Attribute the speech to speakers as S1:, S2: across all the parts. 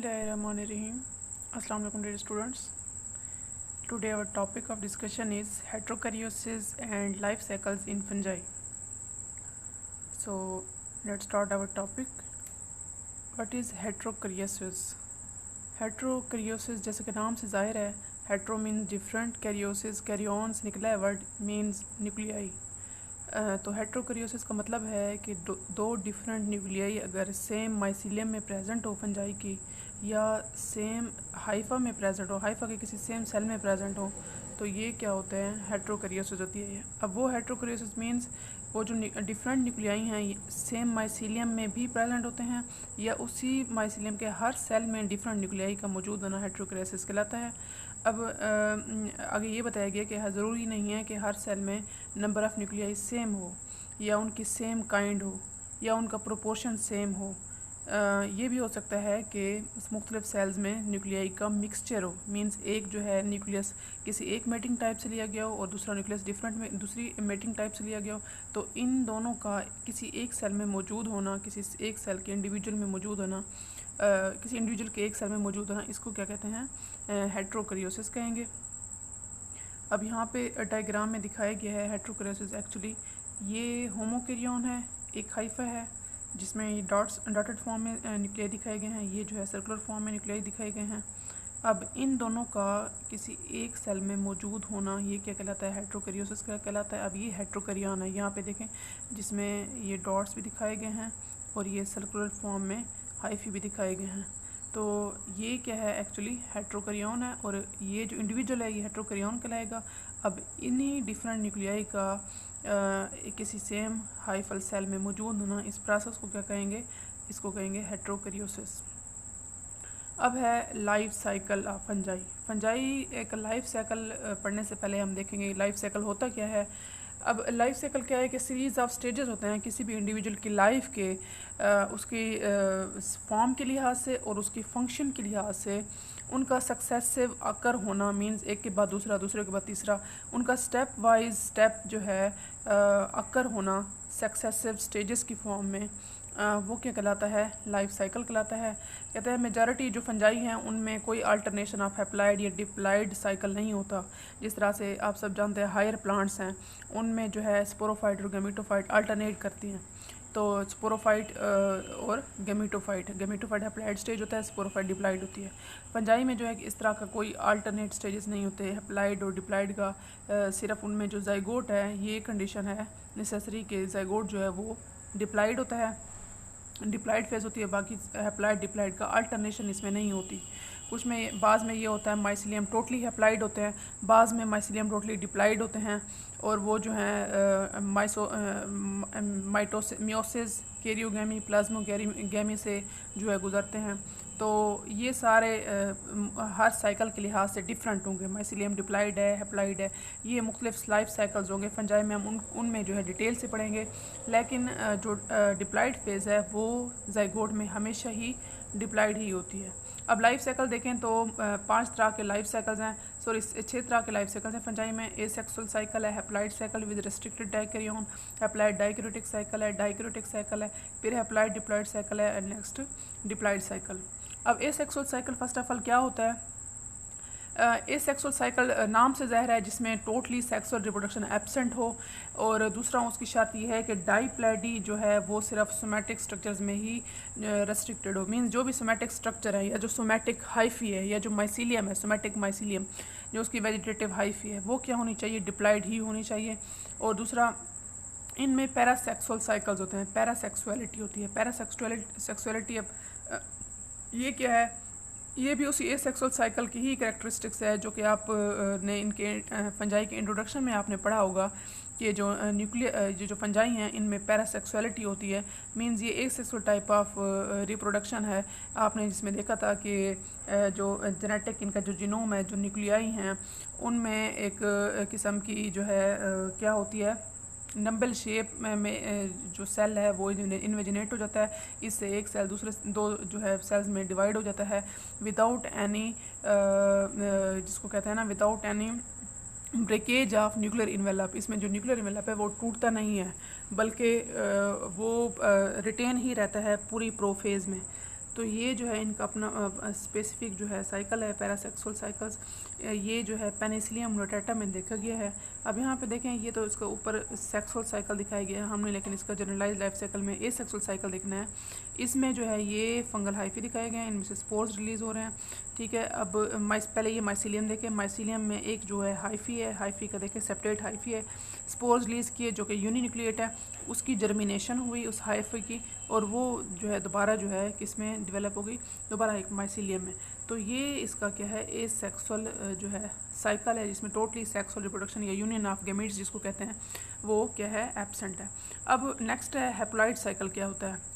S1: Bismillahirrahmanirrahim. Assalamu alaikum dear students. Today our topic of discussion is heterokaryosis and life cycles in fungi. So let's start our topic. What is heterokaryosis? Heterokaryosis जैसे कि नाम से जाहिर है, hetero means different, karyosis carry-on से निकला है word means nuclei. तो हेट्रोकरियोसिस का मतलब है कि दो डिफरेंट न्यूक्लियाई अगर सेम माइसीलियम में प्रेजेंट हो फंजाई की या सेम हाइफा में प्रेजेंट हो, हाइफा के किसी सेम सेल में प्रेजेंट हो, तो ये क्या होते हैं, हेट्रोकरियोसिस होती है। अब वो हेट्रोकरियोसिस मींस वो जो डिफरेंट न्यूक्लियाई हैं सेम माइसीलियम में भी प्रेजेंट होते हैं या उसी माइसीलियम के हर सेल में डिफरेंट न्यूक्लियाई का मौजूद होना हेट्रोकरियोसिस कहलाता है। अब आगे ये बताया गया कि ज़रूरी नहीं है कि हर सेल में नंबर ऑफ़ न्यूक्लियाई सेम हो या उनकी सेम काइंड हो या उनका प्रोपोर्शन सेम हो। ये भी हो सकता है कि मुख्तलिफ सेल्स में न्यूक्लियाई का मिक्सचर हो, मींस एक जो है न्यूक्लियस किसी एक मेटिंग टाइप से लिया गया हो और दूसरा न्यूक्लियस डिफरेंट में दूसरी मेटिंग टाइप से लिया गया हो। तो इन दोनों का किसी एक सेल में मौजूद होना, किसी एक सेल के इंडिविजुअल में मौजूद होना, किसी इंडिविजुअल के एक सेल में मौजूद होना, इसको क्या कहते हैं, हेट्रोकरियोसिस कहेंगे। अब यहाँ पे डायग्राम में दिखाया गया है हेट्रोकरियोसिस। एक्चुअली ये होमोकैरियन है, एक हाइफा है जिसमें ये डॉटेड फॉर्म में न्यूक्लियाई दिखाए गए हैं, ये जो है सर्कुलर फॉर्म में न्यूक्लियाई दिखाए गए हैं। अब इन दोनों का किसी एक सेल में मौजूद होना ये क्या कहलाता है, हेट्रोकरियोसिस का कहलाता है। अब ये हेट्रोकैरियन है, यहाँ पे देखें जिसमें ये डॉट्स भी दिखाए गए हैं और ये सर्कुलर फॉर्म में हाइफी भी दिखाए गए हैं। तो ये क्या है, एक्चुअली हेट्रोकैरियन है और ये जो इंडिविजुअल है ये हेट्रोकैरियन कहलाएगा। अब इन्हीं डिफरेंट न्यूक्लियाई का किसी सेम हाइफल सेल में मौजूद होना, इस प्रोसेस को क्या कहेंगे, इसको कहेंगे हेट्रोकैरियोसिस। अब है life cycle of fungi. Fungi एक लाइफ साइकिल पढ़ने से पहले हम देखेंगे लाइफ साइकिल होता क्या है। अब लाइफ साइकिल क्या है कि सीरीज़ ऑफ स्टेजेस होते हैं किसी भी इंडिविजुअल की लाइफ के, उसकी फॉर्म के लिहाज से और उसकी फंक्शन के लिहाज से उनका सक्सेसिव अकर होना, मींस एक के बाद दूसरा, दूसरे के बाद तीसरा, उनका स्टेप वाइज स्टेप जो है अकर होना सक्सेसिव स्टेजेस की फॉर्म में, वो क्या कहलाता है, लाइफ साइकिल कहलाता है। कहते हैं मेजॉरिटी जो फंजाई हैं उनमें कोई अल्टरनेशन ऑफ हैप्लाइड या डिप्लाइड साइकिल नहीं होता। जिस तरह से आप सब जानते हैं हायर प्लांट्स हैं उनमें जो है स्पोरोफाइट और गेमेटोफाइट अल्टरनेट करती हैं। तो स्पोरोफाइट और गेमेटोफाइट हैप्लाइड स्टेज होता है, स्पोरोफाइट डिप्लाइड होती है। फंजाई में जो है इस तरह का कोई अल्टरनेट स्टेजेस नहीं होते हैप्लाइड और डिप्लाइड का। सिर्फ उनमें जो जाइगोट है ये कंडीशन है नेसेसरी के जाइगोट जो है वो डिप्लाइड होता है, डिप्लाइड फेज होती है, बाकी हैप्लाइड डिप्लाइड का अल्टरनेशन इसमें नहीं होती। कुछ में बाज़ में ये होता है माइसीलियम टोटली हैप्लाइड होते हैं, बाज़ में माइसीलियम टोटली डिप्लाइड होते हैं और वो जो हैं मियोसिस कैरियोगेमी प्लाज्मोगेमी से जो है गुजरते हैं। तो ये सारे हर साइकिल के लिहाज से डिफरेंट होंगे, माइसीलियम डिप्लाइड है, हैप्लाइड है, ये मुख्तलिफ लाइफ साइकिल्स होंगे। फंजाई में हम उनमें जो है डिटेल से पढ़ेंगे, लेकिन जो डिप्लाइड फेज़ है वो जाइगोट में हमेशा ही डिप्लाइड ही होती है। अब लाइफ साइकिल देखें तो 5 तरह के लाइफ साइकिल्स हैं, 6 तरह के लाइफ साइकिल्स हैं फंजाई में। एसेक्सुअल साइकिल है, haploid cycle with restricted dikaryon, haploid dikaryotic cycle है, डाइक्रोटिक साइकिल है, फिर हैप्लाइड डिप्लाइड साइकिल है एंड नेक्स्ट डिप्लाइड साइकिल। अब asexual cycle first of all क्या होता है, एसेक्सुअल साइकिल नाम से ज़ाहिर है जिसमें टोटली सेक्सुअल रिप्रोडक्शन एब्सेंट हो, और दूसरा उसकी शर्त यह है कि डाइप्लैडी जो है वो सिर्फ सोमैटिक स्ट्रक्चर्स में ही रेस्ट्रिक्टेड हो। मींस जो भी सोमैटिक स्ट्रक्चर है या जो सोमैटिक हाइफी है या जो माइसीलियम है, सोमैटिक माइसीलियम जो उसकी वेजिटेटिव हाइफी है, वो क्या होनी चाहिए, डिप्लाइड ही होनी चाहिए। और दूसरा इनमें पैरासेक्सुअल साइकिल्स होते हैं, पैरासेक्सुअलिटी होती है। पैरासेक्सुअलिटी अब ये क्या है, ये भी उसी एसेक्सुअल साइकिल की ही कैरेक्टरिस्टिक्स है जो कि आप ने इनके फंजाई के इंट्रोडक्शन में आपने पढ़ा होगा कि जो जो फंजाई हैं इनमें पैरासेक्सुअलिटी होती है। मींस ये एसेक्सुअल टाइप ऑफ रिप्रोडक्शन है। आपने जिसमें देखा था कि जो जेनेटिक इनका जो जीनोम है, जो न्यूक्लियाई हैं, उनमें एक किस्म की जो है क्या होती है, नंबल शेप में जो सेल है वो इन्वेजिनेट हो जाता है। इससे एक सेल दूसरे दो जो है सेल्स में डिवाइड हो जाता है विदाउट एनी, जिसको कहते हैं ना, without any breakage of nuclear envelope. इसमें जो न्यूक्लियर इन्वेलप है वो टूटता नहीं है बल्कि वो रिटेन ही रहता है पूरी प्रोफेज में। तो ये जो है इनका अपना स्पेसिफिक जो है साइकिल है, पैरासेक्सुअल साइकिल्स। ये जो है पेनिसिलियम रोटेटा में देखा गया है। अब यहाँ पे देखें, ये तो इसका ऊपर सेक्सुअल साइकिल दिखाया गया है हमने, लेकिन इसका जनरलाइज लाइफ साइकिल में एसेक्सुअल साइकिल देखना है। इसमें जो है ये फंगल हाइफी दिखाए गए हैं, इनमें से स्पोर्स रिलीज़ हो रहे हैं, ठीक है। अब पहले ये माइसीलियम देखें, माइसीलियम में एक जो है हाइफी है, हाइफी का देखें सेपरेट हाइफी है, स्पोर्स रिलीज़ किए जो कि यूनिन्यूक्लिएट है, उसकी जर्मिनेशन हुई उस हाइफी की, और वो जो है दोबारा जो है किस में डेवलप होगी, दोबारा एक माइसीलियम में। तो ये इसका क्या है, एसेक्सुअल जो है साइकिल है, जिसमें टोटली सेक्सुअल रिप्रोडक्शन या यूनियन ऑफ गैमेट्स जिसको कहते हैं वो क्या है, एब्सेंट है। अब नेक्स्ट है हैप्लॉइड साइकिल। क्या होता है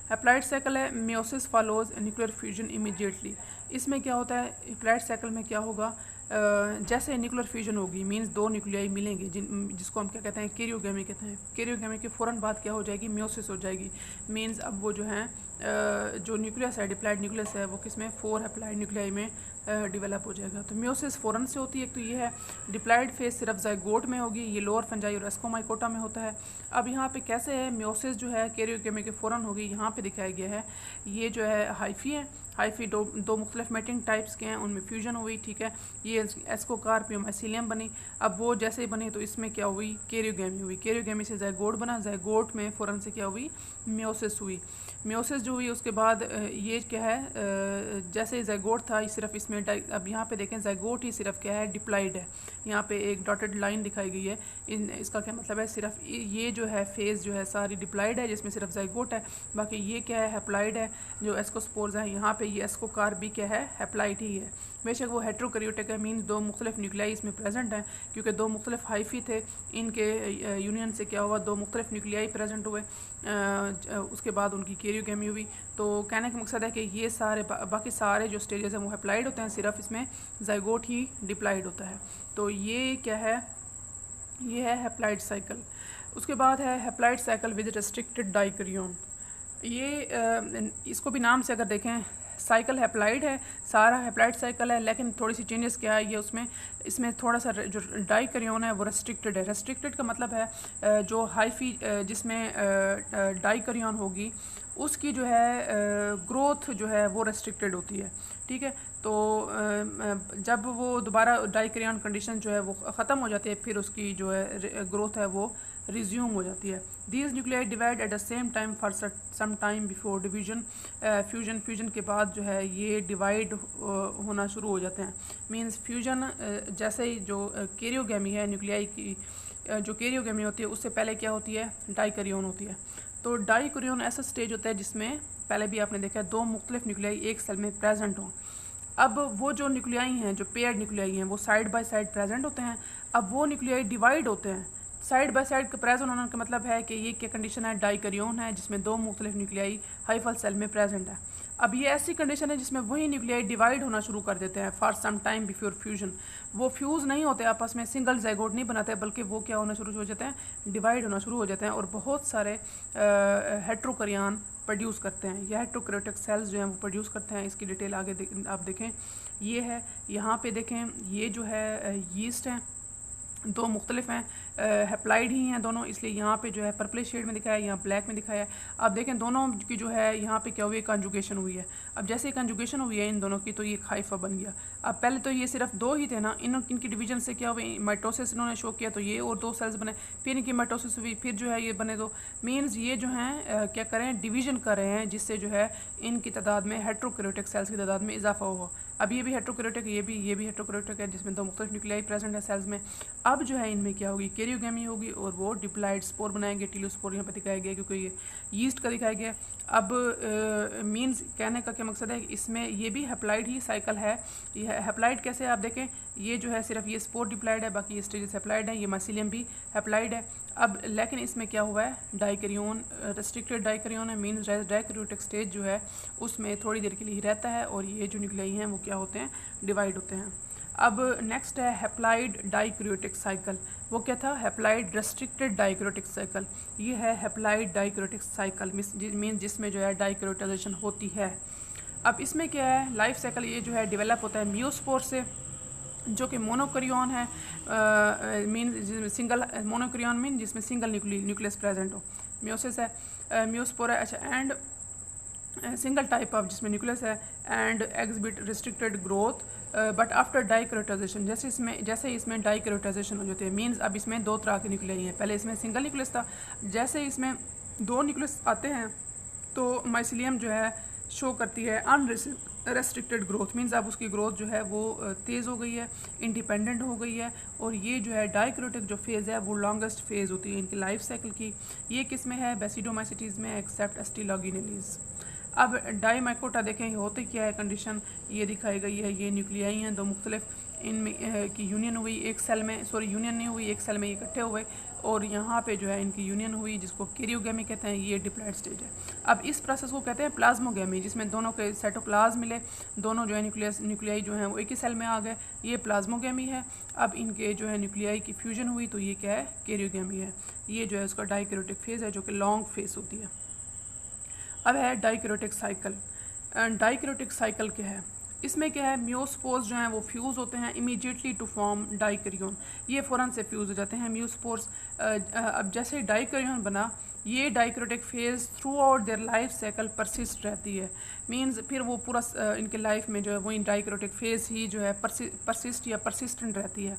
S1: हैप्लॉइड साइकिल? है meiosis follows nuclear fusion immediately. इसमें क्या होता है, हैप्लॉइड साइकिल में क्या होगा, जैसे न्यूक्लियर फ्यूजन होगी, मींस दो न्यूक्लियाई मिलेंगे जिसको हम क्या कहते हैं, कैरियोगेमी कहते हैं। कैरियोगेमी के फ़ौरन बाद क्या हो जाएगी, मियोसिस हो जाएगी। मींस अब वो जो है जो न्यूक्लियस है, डिप्लॉइड न्यूक्लियस है, वो किस में, 4 हैप्लॉइड न्यूक्लियाई में डेवलप हो जाएगा। तो मियोसिस फ़ौरन से होती है, एक तो ये है। डिप्लॉइड फेज सिर्फ जाइगोट में होगी, ये लोअर फंजाई और एस्कोमाइकोटा में होता है। अब यहाँ पे कैसे है, मियोसिस जो है कैरियोगेमी के फ़ौरन होगी, यहाँ पे दिखाया गया है। ये जो है हाइफी है, हाइफी दो मुख्तलिफ मेटिंग टाइप्स के हैं, उनमें फ्यूजन हुई, ठीक है। ये एस्कोकार्पियम माइसीलियम बनी। अब वो जैसे ही बनी तो इसमें क्या हुई, कैरियोगेमी हुई, कैरियोगेमी से जाइगोट बना, जाइगोट में फ़ौरन से क्या हुई, मियोसिस हुई। मियोसिस जो हुई उसके बाद ये क्या है, जैसे जाइगोट था सिर्फ इसमें अब यहाँ पे देखें जाइगोट ही सिर्फ क्या है, डिप्लॉइड है। यहाँ पे एक डॉटेड लाइन दिखाई गई है, इसका क्या मतलब है, सिर्फ ये जो है फेज़ जो है सारी डिप्लॉइड है, जिसमें सिर्फ जाइगोट है। बाकी ये क्या है, हैप्लॉइड है। जो एस्कोस्पोर्स हैं यहाँ पे, ये एस्कोकार भी क्या है, हैप्लॉइड ही है। बेशक वो हेट्रोकैरियोटिक है, मीन्स दो मुख्तलिफ न्यूक्लियाई इसमें प्रेजेंट हैं, क्योंकि दो मुख्तलिफ हाइफी थे, इनके यूनियन से क्या हुआ, दो मुख्तलिफ न्यूक्लियाई प्रेजेंट हुए, उसके बाद उनकी कैरियोगेमी हुई। तो कहने का मकसद है कि ये सारे बाकी सारे जो स्टेजेस हैं वो हैप्लॉइड होते हैं, सिर्फ इसमें जाइगोट ही डिप्लॉइड होता है। तो ये क्या है, ये है हैप्लॉइड साइकिल। उसके बाद है haploid cycle with restricted dikaryon. ये इसको भी नाम से अगर देखें, साइकिल हैप्लॉइड है, सारा हैप्लॉइड साइकिल है, लेकिन थोड़ी सी चेंजेस क्या है, ये इसमें थोड़ा सा जो डाइकैरियोन है वो रेस्ट्रिक्टेड है। रेस्ट्रिक्टेड का मतलब है जो हाइफी जिसमें डाइकैरियोन होगी उसकी जो है ग्रोथ जो है वो रेस्ट्रिक्टेड होती है, ठीक है। तो जब वो दोबारा डाइकैरियोन कंडीशन जो है वो ख़त्म हो जाती है, फिर उसकी जो है ग्रोथ है वो रिज्यूम हो जाती है। These nuclei divide at the same time for some time before division. Fusion के बाद जो है ये डिवाइड होना शुरू हो जाते हैं। मींस फ्यूजन जैसे ही जो कैरियोगेमी है न्यूक्लियाई की, जो कैरियोगेमी होती है उससे पहले क्या होती है, डाइकैरियोन होती है। तो डाइकैरियोन ऐसा स्टेज होता है जिसमें पहले भी आपने देखा है दो मुख्तलिफ न्यूक्लियाई एक सेल में प्रेजेंट हों। अब वो जो न्यूक्लियाई हैं, जो पेयर्ड न्यूक्लियाई हैं, वो साइड बाय साइड प्रेजेंट होते हैं। अब वो न्यूक्लियाई डिवाइड होते हैं। साइड बाय साइड का प्रेजेंट होने का मतलब है कि ये क्या कंडीशन है, डाइकैरियोन है, जिसमें दो मुख्तलिफ न्यूक्लियाई हाइफल सेल में प्रेजेंट है। अब ये ऐसी कंडीशन है जिसमें वही न्यूक्लियाई डिवाइड होना शुरू कर देते हैं for some time before fusion. वो फ्यूज़ नहीं होते आपस में, सिंगल जाइगोट नहीं बनाते, बल्कि वो क्या होना शुरू हो जाते हैं, डिवाइड होना शुरू हो जाते हैं, और बहुत सारे हेट्रोकैरियन प्रोड्यूस करते हैं। यह हेट्रोकैरियोटिक सेल्स जो हैं वो प्रोड्यूस करते हैं। इसकी डिटेल आगे आप देखें, ये है, यहाँ पे देखें, ये जो है यीस्ट हैं, दो मुख्तलिफ हैं, हैप्लॉइड ही हैं दोनों, इसलिए यहाँ पे जो है पर्पल शेड में दिखाया है, यहाँ ब्लैक में दिखाया है। अब देखें दोनों की जो है यहाँ पे क्या हुई है, कंजुगेशन हुई है। अब जैसे कंजुगेशन हुई है इन दोनों की, तो ये हाइफा बन गया। अब पहले तो ये सिर्फ दो ही थे ना, इनकी डिवीजन से क्या हुई, माइटोसिस इन्होंने शो किया, तो ये और दो सेल्स बने, फिर इनकी माइटोसिस हुई, फिर जो है ये बने दो। मीन्स ये जो हैं क्या करें, डिवीजन कर रहे हैं, जिससे जो है इनकी तादाद में, हेट्रोकैरियोटिक सेल्स की तादाद में इजाफा हुआ। अब ये भी हेट्रोकैरियोटिक है, ये भी हेट्रोकैरियोटिक है, जिसमें दो मुख्तलिफ न्यूक्लियाई प्रेजेंट है सेल्स में। अब जो है इनमें क्या होगी, कैरियोगेमी होगी, और वो डिप्लॉइड स्पोर बनाएंगे। टीलोस्पोर यहाँ पे दिखाया गया क्योंकि ये यीस्ट का दिखाया गया। अब मींस कहने का क्या मकसद है, इसमें ये भी हैप्लॉइड ही साइकिल है। ये हैप्लॉइड कैसे है, आप देखें, ये जो है सिर्फ ये स्पोर डिप्लॉइड है, बाकी ये स्टेजेस हैप्लॉइड है, ये माइसीलियम भी हैप्लॉइड है। अब लेकिन इसमें क्या हुआ है, डाइकैरियोन, रेस्ट्रिक्टेड डाइकैरियोन है, मींस डाइकैरियोटिक स्टेज जो है उसमें थोड़ी देर के लिए ही रहता है, और ये जो न्यूक्लियाई हैं वो क्या होते हैं, डिवाइड होते हैं। अब नेक्स्ट है हैप्लॉइड डाइकैरियोटिक साइकिल। वो क्या था, हैप्लॉइड रेस्ट्रिक्टेड डाइकैरियोटिक साइकिल। ये है हैप्लॉइड डाइकैरियोटिक साइकिल, मीन जिसमें जो है डाइकैरियोटाइजेशन होती है। अब इसमें क्या है, लाइफ साइकिल ये जो है डेवलप होता है मियोस्पोर से, जो कि मोनोकैरियोन है, मीन जिसमें सिंगल, मोनोकैरियोन मीन जिसमें सिंगल न्यूक्लियस प्रेजेंट हो, मियोसिस है, मियोस्पोर है। अच्छा, एंड सिंगल टाइप ऑफ जिसमें न्यूक्लियस है and exhibit restricted growth but after dikaryotization. जैसे इसमें डाइक्रोटाइजेशन हो जाती है, मीन्स अब इसमें दो तरह के न्यूक्लियाई हैं। पहले इसमें सिंगल न्यूक्लियस था, जैसे इसमें दो न्यूक्लियस आते हैं तो माइसिलियम जो है शो करती है अनरेस्ट्रिक्टेड ग्रोथ, मीन्स अब उसकी ग्रोथ जो है वो तेज़ हो गई है, इंडिपेंडेंट हो गई है। और ये जो है डाइक्रोटिक जो फेज़ है वो लॉन्गेस्ट फेज़ होती है इनकी लाइफ साइकिल की। ये किस में है? बेसिडोमाइसिटीज़ में, एक्सेप्ट एस्टिलॉगिनेलीज। अब डाईमाइकोटा देखें होती क्या है कंडीशन, ये दिखाई गई है। ये न्यूक्लियाई हैं दो मुख्तलिफ, इनमें की यूनियन हुई एक सेल में, यूनियन नहीं हुई, एक सेल में ये इकट्ठे हुए और यहाँ पे जो है इनकी यूनियन हुई जिसको कैरियोगेमी कहते हैं। ये डिप्लॉइड स्टेज है। अब इस प्रोसेस को कहते हैं प्लाज्मोगेमी, जिसमें दोनों के साइटोप्लाज्म मिले, दोनों जो है न्यूक्लियाई जो हैं वो एक ही सेल में आ गए, ये प्लाज्मोगेमी है। अब इनके जो है न्यूक्लियाई की फ्यूजन हुई तो ये क्या है? कैरियोगेमी है। ये जो है उसका डाइकैरियोटिक फेज़ है जो कि लॉन्ग फेज होती है। अब है डाइकैरियोटिक साइकिल। डाइकैरियोटिक साइकिल क्या है? इसमें क्या है? म्योस्पोर्स जो हैं वो फ्यूज़ होते हैं इमीडिएटली टू फॉर्म डाइकैरियोन, ये फ़ौरन से फ्यूज़ हो जाते हैं म्योस्पोर्स। अब जैसे डाइकैरियोन बना, ये dikaryotic phase through out their life cycle persist रहती है, मींस फिर वो पूरा इनके लाइफ में जो है वही डाइकैरियोटिक फेज़ ही जो है परसिस्ट या परसिस्टेंट रहती है।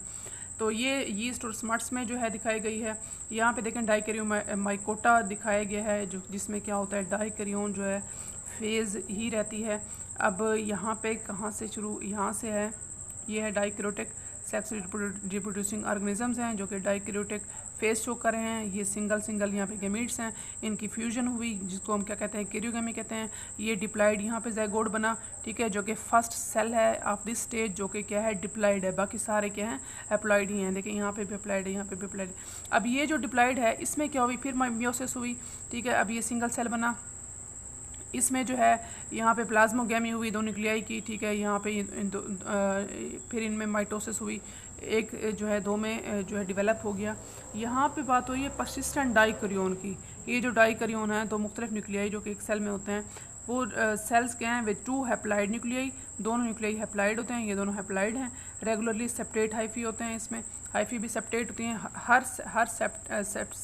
S1: तो ये यीस्ट और स्मट्स में जो है दिखाई गई है। यहाँ पे देखें डाइकैरियोमाइकोटा दिखाया गया है जो जिसमें क्या होता है, डाइकैरियोन जो है फेज़ ही रहती है। अब यहाँ पे कहाँ से शुरू, यहाँ से है, ये है डाइकैरियोटिक सेक्स रिप्रोड्यूसिंग ऑर्गेनिजम्स हैं जो कि डाइकैरियोटिक फेज शो कर रहे हैं। ये सिंगल यहाँ पे गैमीट्स हैं, इनकी फ्यूजन हुई जिसको हम क्या कहते हैं? कैरियोगेमी कहते हैं। ये डिप्लॉइड यहाँ पे ज़ाइगोट बना, ठीक है, जो कि फर्स्ट सेल है ऑफ दिस स्टेज, जो कि क्या है? डिप्लॉइड है। बाकी सारे क्या हैं? हैप्लॉइड ही हैं। देखिए यहाँ पे भी हैप्लॉइड है, यहाँ पे भी हैप्लॉइड है। अब ये जो डिप्लॉइड है इसमें क्या हुई? फिर मियोसिस हुई, ठीक है। अब ये सिंगल सेल बना, इसमें जो है यहाँ पे प्लाज्मोगेमी हुई दो न्यूक्लियाई की, ठीक है। यहाँ पे फिर इनमें माइटोसिस हुई, एक जो है दो में जो है डेवलप हो गया। यहाँ पे बात हुई है परसिस्टेंट डाइकैरियोन की। ये जो डाइकैरियोन है दो मुख्तलिफ न्यूक्लियाई जो कि एक सेल में होते हैं, वो सेल्स क्या हैं? विद टू हैप्लॉइड न्यूक्लियाई, दोनों न्यूक्लियाई हैप्लॉइड होते हैं, ये दोनों हैप्लॉइड हैं। रेगुलरली सेप्टेट हाइफी होते हैं, इसमें हाइफी भी सेप्टेट होती हैं। हर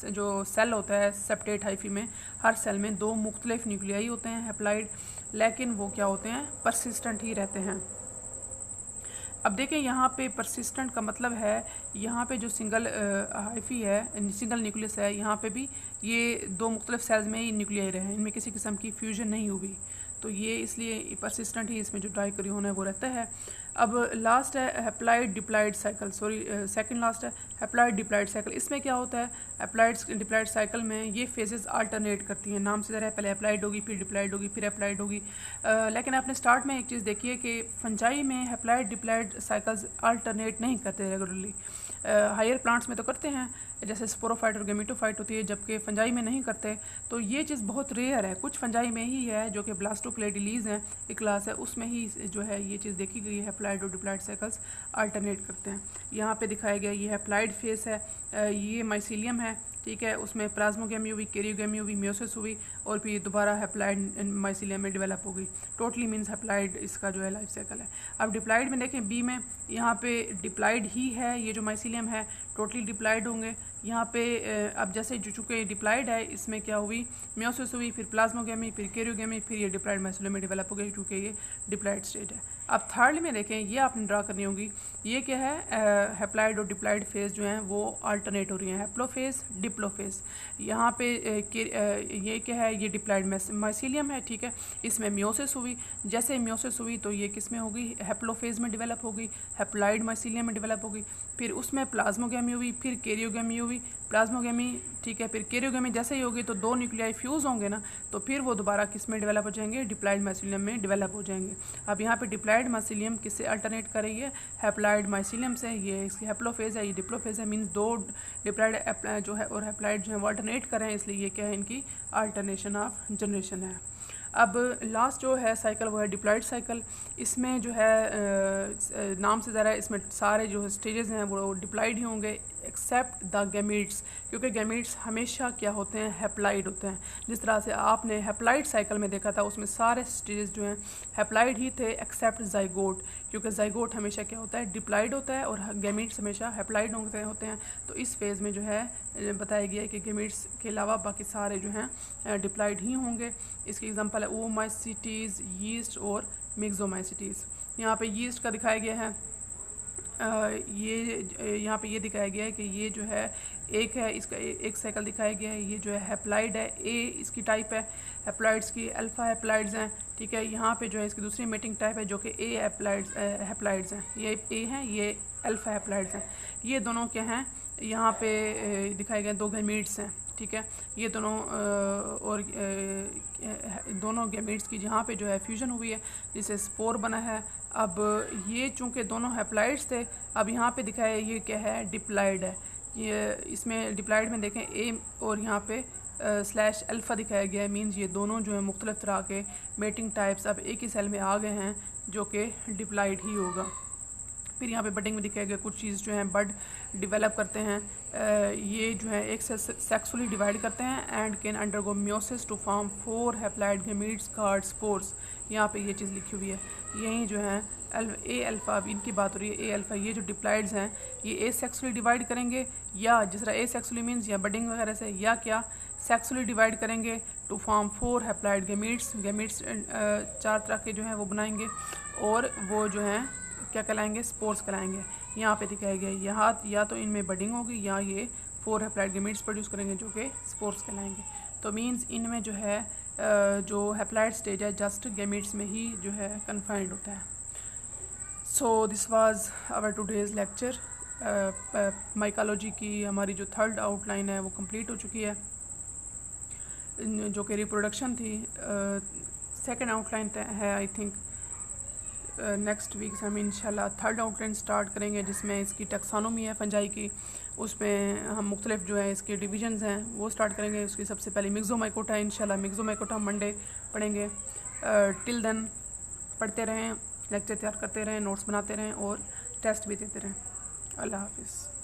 S1: जो सेल होता है सेप्टेट हाइफी में, हर सेल में दो मुख्तलिफ न्यूक्लियाई होते हैं हैप्लॉइड, लेकिन वो क्या होते हैं? परसिस्टेंट ही रहते हैं। अब देखें यहाँ पे परसिस्टेंट का मतलब है यहाँ पे जो सिंगल हाइफी है, सिंगल न्यूक्लियस है, यहाँ पे भी ये दो मुख्तलिफ सेल्स में ही न्यूक्लियाई रहे, इनमें किसी किस्म की फ्यूजन नहीं हुई, तो ये इसलिए परसिस्टेंट ही इसमें जो डाइकैरियोन है वो रहता है। अब लास्ट है haploid diploid cycle, second last है हैप्लॉइड डिप्लॉइड साइकिल। इसमें क्या होता है? हैप्लॉइड डिप्लॉइड साइकिल में ये फेजेस अल्टरनेट करती हैं, नाम से ज़रा पहले हैप्लॉइड होगी, फिर डिप्लॉइड होगी, फिर हैप्लॉइड होगी। लेकिन आपने स्टार्ट में एक चीज़ देखी है कि फंजाई में हैप्लॉइड डिप्लॉइड साइकिल्स अल्टरनेट नहीं करते रेगुलरली। हायर प्लांट्स में तो करते हैं, जैसे स्पोरोफाइट और गेमिटोफाइट होती है, जबकि फंजाई में नहीं करते। तो ये चीज़ बहुत रेयर है, कुछ फंजाई में ही है, जो कि ब्लास्टोक्लेडिलीज है एक क्लास है, उसमें ही जो है ये चीज़ देखी गई है, हैप्लॉइड और डिप्लॉइड साइकिल्स अल्टरनेट करते हैं। यहाँ पे दिखाया गया ये हैप्लॉइड फेस है, ये माइसिलियम है, ठीक है, उसमें प्लाज्मोगेमी हुई, कैरियोगेमी हुई, म्योसिस हुई और फिर दोबारा हैप्लॉइड माइसिलियम में डेवलप हो गई। टोटली मीन्स हैप्लॉइड इसका जो है लाइफ साइकिल है। अब डिप्लॉइड में देखें बी में, यहाँ पे डिप्लॉइड ही है, ये जो माइसिलियम है टोटली डिप्लॉइड होंगे। यहाँ पे अब जैसे जो चूँकि डिप्लॉइड है, इसमें क्या हुई? म्योसिस हुई, फिर प्लाज्मोगेमी, फिर कैरियोगेमी, फिर ये डिप्लॉइड माइसिलियम में डेवलप हो गई, क्योंकि ये डिप्लॉइड स्टेज है। अब थर्ड में देखें, ये आपने ड्रा करनी होगी, ये क्या है? हैप्लॉइड और डिप्लॉइड फेज जो हैं वो अल्टरनेट हो रही हैं, हैप्लोफेज डिप्लोफेज। यहाँ पे ये क्या है? ये डिप्लॉइड माइसिलियम है, ठीक है, इसमें म्योसिस हुई, जैसे म्योसिस हुई तो ये किस में होगी? हैप्लोफेज में डेवलप होगी, हैप्लॉइड माइसिलियम में डेवलप होगी, फिर उसमें प्लाज्मोगेमी हुई, फिर कैरियोगेमी हुई, प्लाज्मोगेमी, ठीक है, फिर कैरियोगेमी जैसे ही होगी तो दो न्यूक्लियाई फ्यूज़ होंगे ना, तो फिर वो दोबारा किस में डेवलप हो जाएंगे? डिप्लॉइड माइसिलियम में डेवलप हो जाएंगे। अब यहाँ पे डिप्लॉइड माइसिलियम किससे अल्टरनेट कर रही है? हैप्लॉइड माइसिलियम से। ये इसकी हैप्लोफेज है, ये डिप्लोफेज है, मीन्स दो डिप्लॉइड जो है और हैप्लॉइड जो है वो अल्टरनेट कर रहे हैं, इसलिए ये क्या है? इनकी अल्टरनेशन ऑफ जनरेशन है। अब लास्ट जो है साइकिल वो है डिप्लॉइड साइकिल। इसमें जो है नाम से ज़रा इसमें सारे जो स्टेजेस हैं वो डिप्लॉइड ही होंगे, एक्सेप्ट द गैमीट्स, क्योंकि गैमीट्स हमेशा क्या होते हैं, हैप्लाइड होते हैं। जिस तरह से आपने हैप्लाइड साइकिल में देखा था, उसमें सारे स्टेजेस जो हैं हैप्लाइड ही थे एक्सेप्ट जाइगोट, क्योंकि जाइगोट हमेशा क्या होता है, डिप्लाइड होता है और गैमीट्स हमेशा हैप्लाइड होते हैं। तो इस फेज़ में जो है बताया गया है कि गैमीट्स के अलावा बाकी सारे जो हैं डिप्लाइड ही होंगे। इसकी एग्जांपल है ओमाइसिटीज़, यीस्ट और मिक्सोमाइसिटीज़। यहाँ पे यीस्ट का दिखाया गया है, ये यहाँ पे ये दिखाया गया है कि ये जो है एक है, इसका एक साइकिल दिखाया गया है, ये जो है हैप्लाइड है, ए इसकी टाइप है हैप्लाइड्स की, अल्फ़ा हैप्लाइड्स हैं, ठीक है। यहाँ पे जो है इसकी दूसरी मेटिंग टाइप है जो कि ए हैप्लाइड्स हैं, ये ए हैं, ये अल्फ़ा हैप्लाइड्स हैं। ये दोनों क्या हैं, यहाँ पे दिखाए गए दो गैमीट्स हैं, ठीक है। ये दोनों और दोनों गैमीट्स की जहाँ पे जो है फ्यूजन हुई है जिससे स्पोर बना है। अब ये चूँकि दोनों हैप्लाइड्स थे, अब यहाँ पे दिखाया ये क्या है, डिप्लाइड है। ये इसमें डिप्लाइड में देखें ए और यहाँ पे स्लैश अल्फ़ा दिखाया गया है, मीन्स ये दोनों जो है मुख्तलिफ तरह के मेटिंग टाइप्स अब एक ही सेल में आ गए हैं जो कि डिप्लाइड ही होगा। फिर यहाँ पे बडिंग में दिखाया गया कुछ चीज़ जो हैं बड डिवेलप करते हैं, ये जो है एक से सेक्सुअली डिवाइड करते हैं and can undergo meiosis to form 4 haploid gametes called spores. यहाँ पे ये चीज़ लिखी हुई है। यही जो है ए अल्फ़ा, अब इनकी बात हो रही है, ए अल्फ़ा ये जो डिप्लाइड्स हैं ये ए सेक्सुअली डिवाइड करेंगे, या जिस तरह ए सेक्सुअली मीन्स या बडिंग वगैरह से, या क्या सेक्सुअली डिवाइड करेंगे to form 4 haploid gametes. Gametes 4 तरह के जो हैं वो बनाएंगे और वो जो हैं क्या कहलाएंगे, स्पोर्स कहलाएंगे। यहाँ पे दिखाया गया यहाँ या तो इनमें बडिंग होगी या ये 4 हैप्लाइड गैमीट्स प्रोड्यूस करेंगे जो कि स्पोर्स कहलाएंगे। तो मीन्स इनमें जो है जो हैप्लाइड स्टेज है जस्ट गैमीट्स में ही जो है कन्फाइंड होता है। So this was our today's lecture. Mycology की हमारी जो थर्ड आउटलाइन है वो कंप्लीट हो चुकी है, जो कि रिप्रोडक्शन थी। सेकंड आउटलाइन है आई थिंक नेक्स्ट वीक से हम इंशाल्लाह थर्ड आउटलाइन स्टार्ट करेंगे, जिसमें इसकी टैक्सोनॉमी है फंजाई की, उसमें हम मुख्तलिफ जो है इसके डिविजन्स हैं वो स्टार्ट करेंगे। उसकी सबसे पहले मिक्सोमाइकोटा है, इंशाल्लाह मिक्सोमाइकोटा मंडे पढ़ेंगे। टिल देन पढ़ते रहें, लेक्चर तैयार करते रहें, नोट्स बनाते रहें और टेस्ट भी देते रहें। अल्लाह हाफिज़।